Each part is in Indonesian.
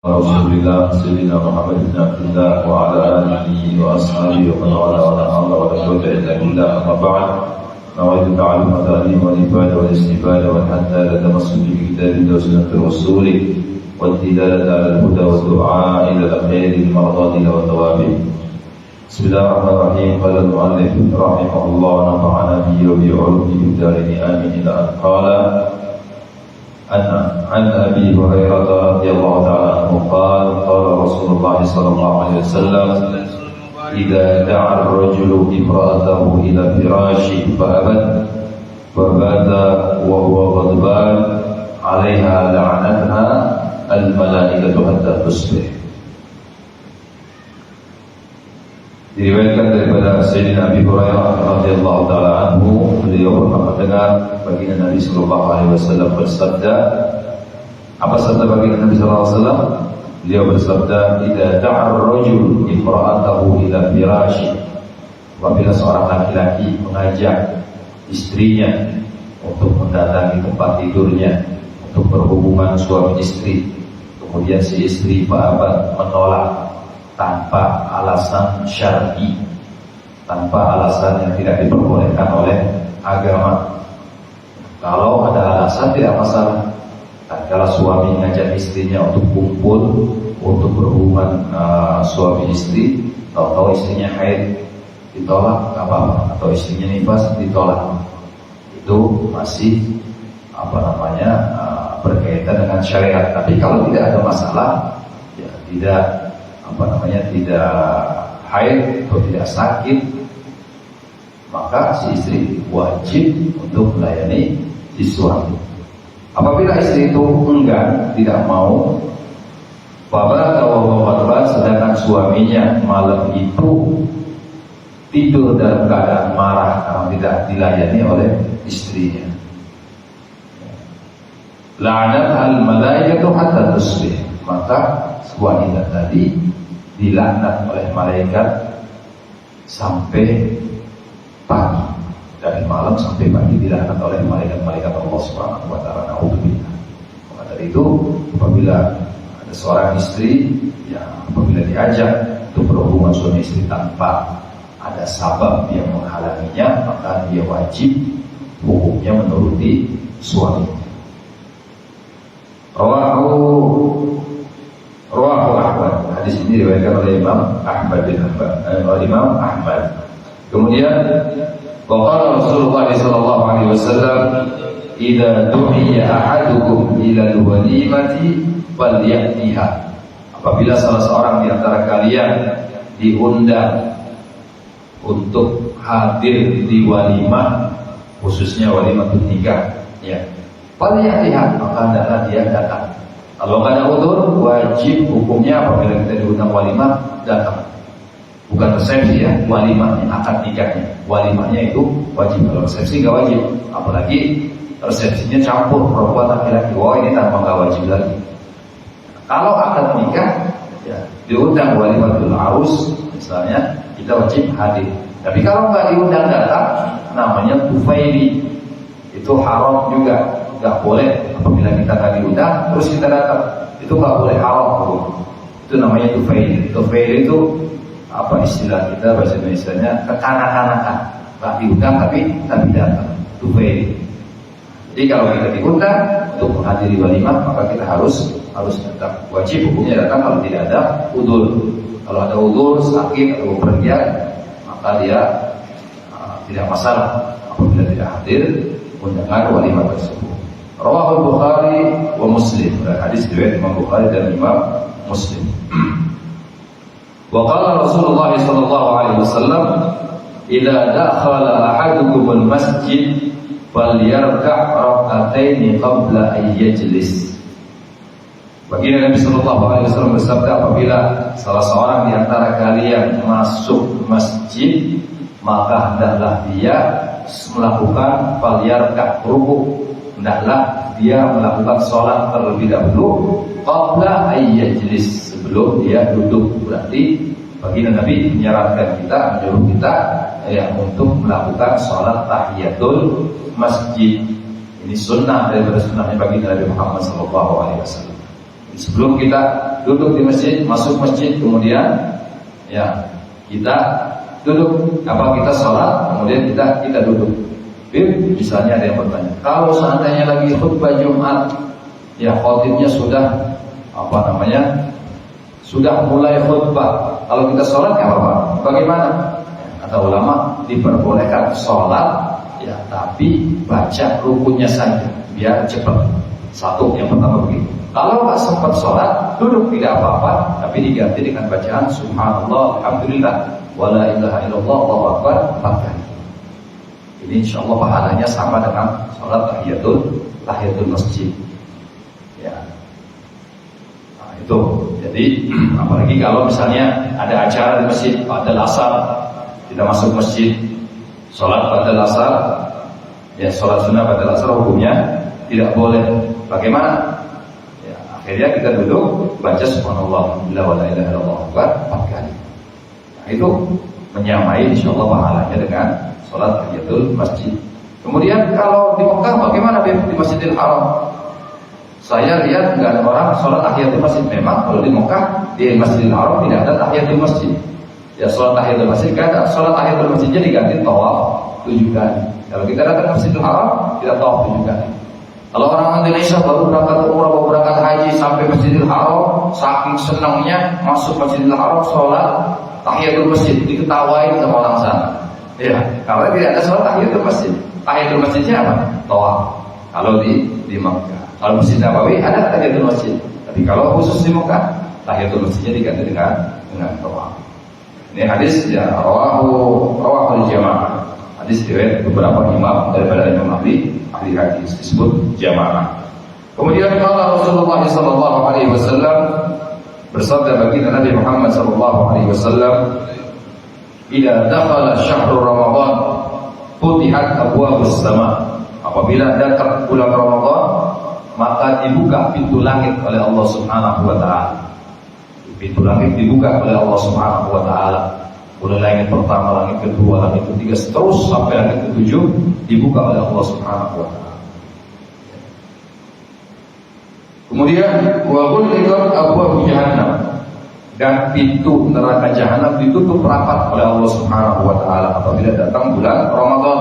Rasulullah Sayyidina Muhammad bin Abdullah wa ala alihi wa ashabihi wa man wala wa la hawla wa la quwwata illa billah. Amma ba'd. Nawaitu ta'allum wa ta'lim wa ifada wa istifada wa hatta la tamassuku bi kitabillahi wa sunnati rasulih wa tidalata 'ala al-huda wa du'a ila al-khairi bil maradati wa thawabi. Bismillahirrahmanirrahim. Qala al-mu'allif rahimahullah wa nafa'ana bihi wa bi 'ulumihi fid dharain amin. Ila an qala عن أبي هريرة رضي الله تعالى عنه قال قال رسول الله صلى الله عليه وسلم إذا دعا الرجل امرأته إلى فراشه فأبت فبات وهو غضبان عليها لعنتها الملائكة حتى تصبح. Diriwayatkan daripada Sayyidina Abi Hurairah radhiyallahu taala anhu, beliau pernah mendengar baginda Nabi sallallahu alaihi wasallam bersabda. Apa sabda baginda Nabi sallallahu alaihi wasallam? Beliau bersabda, "Idza da'a ar-rajul imra'atahu ila firashi." Apabila seorang laki-laki mengajak istrinya untuk mendatangi tempat tidurnya, untuk berhubungan suami istri, kemudian si istri fa'abat, menolak tanpa alasan syar'i, tanpa alasan yang tidak diperbolehkan oleh agama. Kalau ada alasan tidak masalah. Kalau suami mengajak istrinya untuk kumpul, untuk berhubungan suami istri, atau istrinya haid ditolak, apa-apa, atau istrinya nifas ditolak, itu masih berkaitan dengan syariat. Tapi kalau tidak ada masalah, ya tidak tidak haid atau tidak sakit, maka si istri wajib untuk melayani si suami. Apabila istri itu enggan, tidak mau, sedangkan suaminya malam itu tidur dalam keadaan marah karena tidak dilayani oleh istrinya, la'anat al-malaikatu hatta tusbih, maka wanita tadi dilaknat oleh malaikat sampai pagi. Dari malam sampai pagi dilaknat oleh malaikat Allah Subhanahu wa taala. Naudzubillah. Maka dari itu, apabila ada seorang istri yang apabila diajak untuk berhubungan suami istri tanpa ada sabab yang menghalanginya, maka dia wajib hukumnya menuruti suaminya. Rawahu Ahmad. Hadis ini diriwayatkan oleh Imam Ahmad. Kemudian qala Rasulullah sallallahu alaihi wasallam, "Idza du'iya ahadukum ila al-walimati falyatiha." Apabila salah seorang di antara kalian diundang untuk hadir di walimah, khususnya walimah nikah, ya, falyatiha, maka hendaklah dia datang. Kalau nggak ada udzur, wajib hukumnya apabila kita diundang walimah datang. Bukan resepsi ya, walimahnya, akad nikahnya. Walimahnya itu wajib. Kalau resepsi nggak wajib, apalagi resepsinya campur perempuan laki-laki. Wah, ini tanpa nggak wajib lagi. Kalau akad nikah, ya diundang walimatul arus, misalnya kita wajib hadir. Tapi kalau nggak diundang datang, namanya tufaili, itu haram juga. Gak boleh apabila kita nggak diundang terus kita datang, itu nggak boleh, haram. Itu namanya tufail. Tufail itu apa istilah kita bahasa Indonesianya, kekanak-kanakan. Nggak diundang tapi datang, tufail. Jadi kalau kita diundang untuk menghadiri walimah, maka kita harus datang. Wajib hukumnya datang kalau tidak ada udzur. Kalau ada udzur, sakit atau bepergian, maka dia tidak masalah apabila tidak hadir undangan walimah tersebut. Rawahul Bukhari wa Muslim. Hadis riwayat Imam Bukhari dan Imam Muslim. Wa qala Rasulullah sallallahu alaihi wasallam, "Idza dakhala ahadukum al-masjid falyarka' rak'ataini qabla an yajlis." Baginda Nabi sallallahu alaihi wasallam bersabda, apabila salah seorang di antara kalian masuk masjid, maka hendaklah dia melakukan falyarka' ruku', hendaklah dia melakukan sholat terlebih dahulu qabla ayyajlis, sebelum dia duduk. Berarti baginda Nabi menyarankan kita, menyuruh kita untuk melakukan sholat tahiyatul masjid. Ini sunnah daripada sunnahnya baginda Nabi Muhammad SAW. Sebelum kita duduk di masjid, masuk masjid, kemudian ya kita duduk, kita sholat, kemudian kita duduk. Misalnya ada yang bertanya, kalau seandainya lagi khutbah Jumat, ya khotibnya sudah sudah mulai khutbah, kalau kita sholat nggak apa-apa. Bagaimana? Kata ulama, diperbolehkan sholat, ya tapi baca rukunnya saja, biar cepat. Satu, yang pertama begitu. Kalau nggak sempat sholat, duduk tidak apa-apa, tapi diganti dengan bacaan Subhanallah, Alhamdulillah, wala ilaha illallah, Allahu Akbar 4 kali. Ini insya Allah pahalanya sama dengan sholat tahiyatul masjid. Ya, nah, itu. Jadi apalagi kalau misalnya ada acara di masjid, ba'dal asar, kita masuk masjid, sholat ba'dal asar, ya sholat sunnah ba'dal asar hukumnya tidak boleh. Bagaimana? Ya, akhirnya kita duduk baca Subhanallah, la ilaha illallah, Allahu Akbar 4 kali. Nah, itu menyamai insya Allah pahalanya dengan sholat tahiyatul masjid. Kemudian kalau di Mekah bagaimana di Masjidil Haram? Saya lihat nggak ada orang sholat tahiyatul masjid. Memang kalau di Mekah di Masjidil Haram tidak ada tahiyatul masjid. Ya sholat tahiyatul masjid kan, sholat tahiyatul masjidnya diganti tawaf 7 kali. Kalau kita datang ke Masjidil Haram kita tawaf 7 kali. Kalau orang Indonesia baru berangkat umrah, baru berangkat haji sampai Masjidil Haram, saking senangnya masuk Masjidil Haram sholat tahiyatul masjid, diketawain sama orang sana. Ya, karena tidak ada sholat tahiyatul masjid. Tahiyatul masjidnya apa? Tawaf. Kalau di Makkah, kalau Masjid Nabawi ada tahiyatul masjid. Tapi kalau khusus di Makkah, tahiyatul masjidnya diganti dengan tawaf. Ini hadis ya rawahu jamaah. Hadis riwayat beberapa imam daripada Imam ahli hadis disebut jamaah. Kemudian kalau Rasulullah sallallahu alaihi wasallam bersabda baginda Nabi Muhammad sallallahu alaihi wasallam, "Idza dakhala syahrul Ramadan, futihat abwaabus sama." Apabila datang bulan Ramadan, maka dibuka pintu langit oleh Allah Subhanahu wa taala. Pintu langit dibuka oleh Allah Subhanahu wa taala. Mulai langit pertama, langit kedua, langit ketiga, terus sampai langit ketujuh dibuka oleh Allah Subhanahu wa taala. Kemudian wa ghulqat abwaab jahannam, dan pintu neraka jahanam ditutup rapat oleh Allah Subhanahu wa taala apabila datang bulan Ramadan.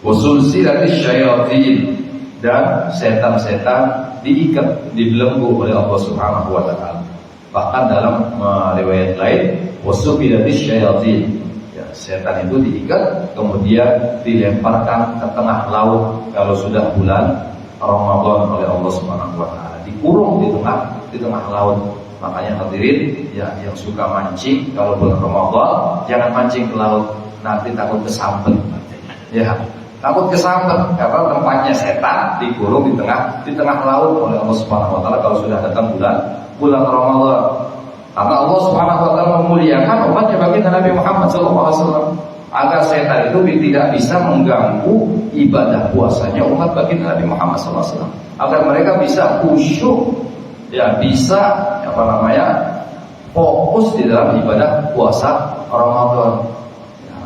Wa sulsilatis syayatin, dan setan-setan diikat, dibelenggu oleh Allah Subhanahu wa taala. Bahkan dalam riwayat lain, wa sufilatis syayatin, ya, setan itu diikat kemudian dilemparkan ke tengah laut kalau sudah bulan Ramadan oleh Allah Subhanahu wa taala, dikurung di tengah laut. Makanya hadirin ya yang suka mancing, kalau bulan Ramadan jangan mancing ke laut, nanti takut kesambet. Ya, takut kesambet karena tempatnya setan dikurung di tengah laut oleh Allah Subhanahu wa taala kalau sudah datang bulan Ramadan. Karena Allah Subhanahu wa taala memuliakan umatnya baginda Nabi Muhammad sallallahu alaihi wasallam agar setan itu tidak bisa mengganggu ibadah puasanya umat baginda Nabi Muhammad sallallahu alaihi wasallam, agar mereka bisa khusyuk, ya bisa fokus di dalam ibadah puasa Ramadan. Ya.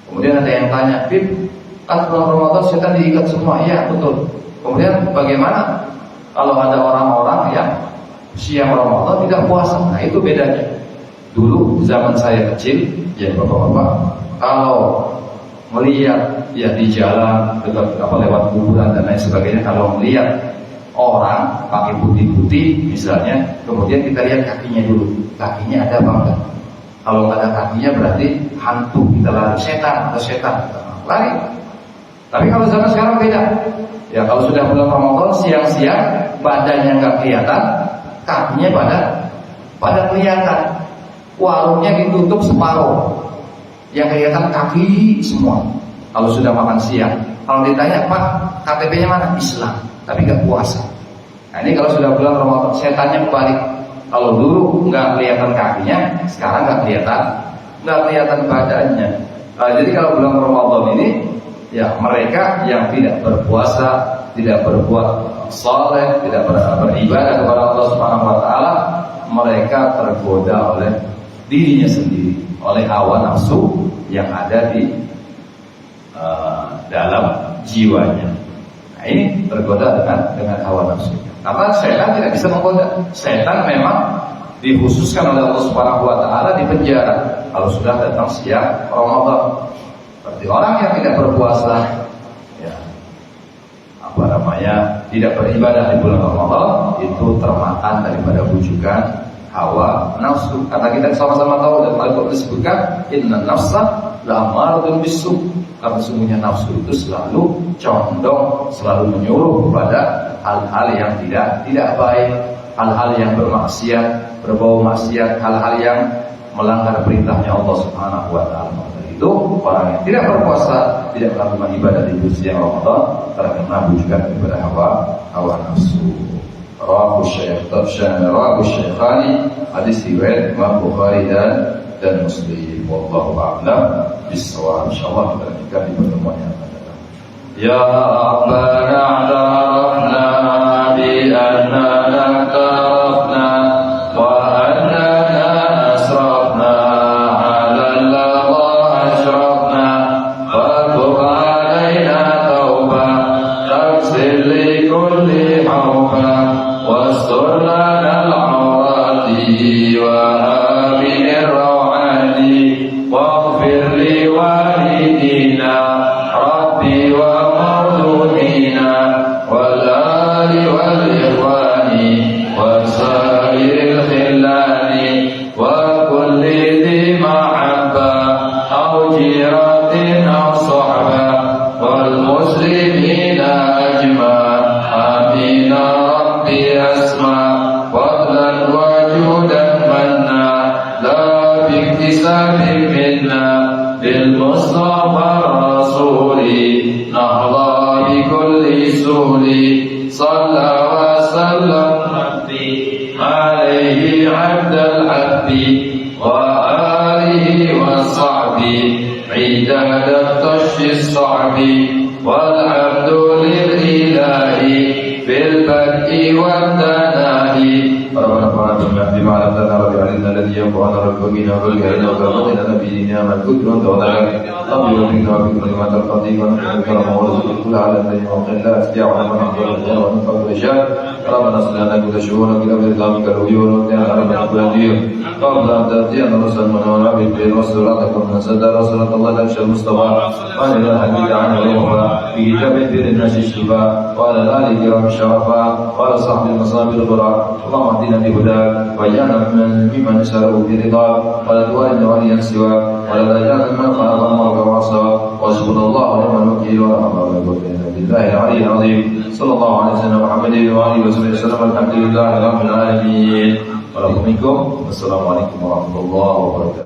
Kemudian ada yang tanya, "Bib, kan bulan Ramadan setan diikat semua?" Iya, betul. Kemudian bagaimana kalau ada orang-orang yang siang Ramadan tidak puasa? Nah, itu bedanya. Dulu zaman saya kecil, ya bapak-bapak, kalau melihat ya di jalan dekat lewat kuburan dan lain sebagainya, kalau melihat orang pakai putih-putih misalnya, kemudian kita lihat kakinya dulu, kakinya ada apa enggak? Kalau nggak ada kakinya berarti hantu, kita lari, setan, lari. Tapi kalau zaman sekarang beda. Ya kalau sudah bulan Ramadan, siang-siang badannya nggak kelihatan, kakinya pada kelihatan. Warungnya ditutup separuh, yang kelihatan kaki semua. Kalau sudah makan siang, kalau ditanya, "Pak, KTP-nya mana?" Islam, tapi nggak puasa. Nah, ini kalau sudah bulan Ramadan, setannya kebalik. Kalau dulu nggak kelihatan kakinya, sekarang nggak kelihatan badannya. Nah, jadi kalau bulan Ramadan ini, ya mereka yang tidak berpuasa, tidak berbuat saleh, tidak beribadah kepada Allah Subhanahu wa taala, mereka tergoda oleh dirinya sendiri, oleh hawa nafsu yang ada di dalam jiwanya. Nah, ini tergoda dengan hawa nafsu. Karena setan tidak bisa menggoda. Setan memang dikhususkan oleh Allah Subhanahu wa taala di penjara kalau sudah datang siang Ramadan. Seperti orang yang tidak berpuasa, ya, tidak beribadah di bulan Ramadan, itu termakan daripada bujukan hawa nafsu. Karena kita sama-sama tahu dan Al-Quran disebutkan inna nafsa la'amaratun bisu. Karena sesungguhnya nafsu itu selalu condong, selalu menyuruh kepada hal-hal yang tidak baik, hal-hal yang bermaksiat, berbau maksiat, hal-hal yang melanggar perintahnya Allah Subhanahu wa taala. Itu orang yang tidak berpuasa, tidak melakukan ibadah di bulan siang Ramadan, terkena bujukan daripada hawa nafsu. Rawahu Syaikhani, hadis riwayat Imam Bukhari dan Muslim. Wallahu a'lam bishawab. Insyaallah kita lanjutkan di pertemuan yang akan datang. Ya Rabbana a'tarafna bi annana tarafna wa annana asrafna 'ala Allah ashrafna wa tub 'alaina tauba taghfir li kulli hawfa wastur lana al-'awrati wa amin ar-raw'ati waghfir li walidina rabbi wa mawludina wal ali wal ikhwani wa sa'iril khillani wa kulli dhi mahabba aw jiratin aw sahba wal muslimina ajma' amin rabbi asma' fadlan wa judan manna la biktisabin minna bil mustafa rasuli nahla bi kulli suli salla wa sallam rabbi alaihi abdal abdi wa alihi wa sahbi idadat tashis sahbi wal abdu lil ilahi bil bad'i wad danahi ربنا بما علمتنا رب علمنا الذي ينفعنا رب وقنا وبلغنا وكرمنا نبينا من كل وانت وضعك رب وفقنا وفقنا لما ترقضي ونحن كرم ورزق كل على الذي وقنا لا استطيع من حضر الجنة ونفع الرجال ربنا صل لنا كل شؤون بلا بإسلامك العيون وقنا ربنا كل دير قبل أن تأتينا رسل من ونبي البير وصراطك ومن سدى رسولة الله لنشى المصطفى وعن الحديث عنه الأخرى في كتاب الدين الناس الشفاء وعلى الآل الكرام الشرفاء وعلى صحب المصاب الغراء اللهم اهدنا بهداك واجعلنا ممن ساروا برضاك ولا توالنا وليا سواك ولا تجعلنا من خالف امرك وعصاك وحسبنا الله ونعم الوكيل ولا حول ولا قوه الا بالله العلي العظيم صلى الله عليه وسلم محمد وعلى اله وصحبه وسلم الحمد لله رب العالمين. Wassalamualaikum warahmatullahi wabarakatuh.